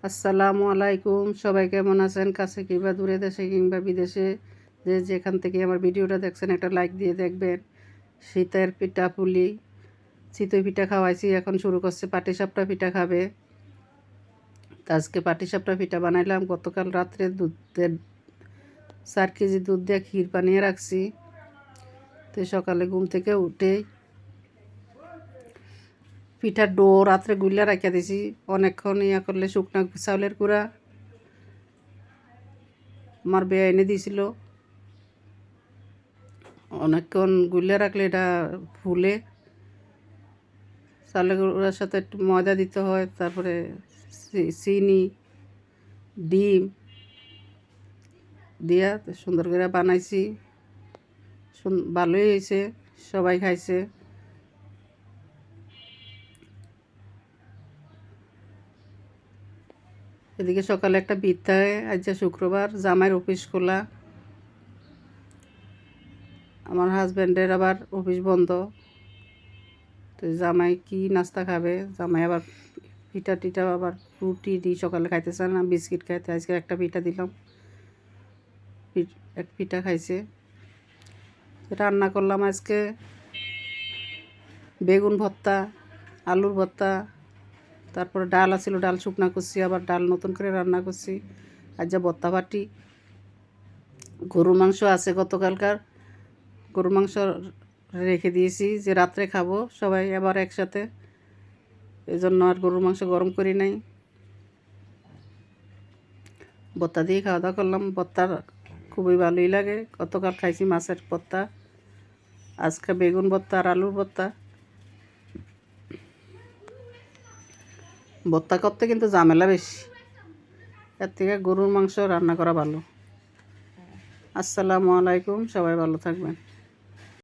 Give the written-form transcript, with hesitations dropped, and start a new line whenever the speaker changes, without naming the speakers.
আসসালামু আলাইকুম। সবাই কেমন আছেন? কাছে কিংবা দূরে, দেশে কিংবা বিদেশে, যে যেখান থেকে আমার ভিডিওটা দেখছেন একটা লাইক দিয়ে দেখবেন। শীতের পিঠা পুলি, চিতই পিঠা খাওয়াইছি, এখন শুরু করছে পাটিসাপটা পিঠা খাবে। তো আজকে পাটিসাপটা পিঠা বানাইলাম। গতকাল রাত্রে 4 কেজি দুধ দিয়ে ক্ষীর বানিয়ে রাখছি। তো সকালে ঘুম থেকে উঠে পিঠার ডো রাত্রে গুলিয়া রাখিয়া দিছি। অনেকক্ষণ করলে শুকনা চাউলের গুঁড়া আমার বেয়ে এনে দিয়েছিল। অনেকক্ষণ গুলিয়ে রাখলে এটা ফুলে। চালের গুঁড়ার সাথে একটু ময়দা দিতে হয়, তারপরে চিনি, ডিম দিয়া সুন্দর করে বানাইছি। ভালোই হয়েছে, সবাই খাইছে। এদিকে সকালে একটা বিদ্যায়, আজ শুক্রবার, জামাইয়ের অফিস খোলা। আমার হাজব্যান্ডের আবার অফিস বন্ধ। তো জামাই কি নাস্তা খাবে? জামাই আবার পিঠা টিঠা, আবার রুটি সকালে খাইতে চায় না, বিস্কিট খাইতে। আজকে একটা পিঠা দিলাম, এক পিঠা খাইছে। রান্না করলাম আজকে বেগুন ভর্তা, আলুর ভর্তা, তারপরে ডাল আছিল, ডাল শুকনা করছি, আবার ডাল নতুন করে রান্না করছি। আজ ভর্তা বাটি, গরুর মাংস আছে গতকালকার, গরুর মাংস রেখে দিয়েছি যে রাত্রে খাবো সবাই আবার একসাথে, এই জন্য আর গরুর মাংস গরম করি নাই। ভর্তা দিয়ে খাওয়া দাওয়া করলাম। ভর্তা খুবই ভালোই লাগে। গতকাল খাইছি মাছের ভর্তা, আজকে বেগুন ভর্তা আর আলুর ভর্তা। ভর্তা করতে কিন্তু ঝামেলা বেশি, এর থেকে গরুর মাংস রান্না করা ভালো। আসসালামু আলাইকুম, সবাই ভালো থাকবেন।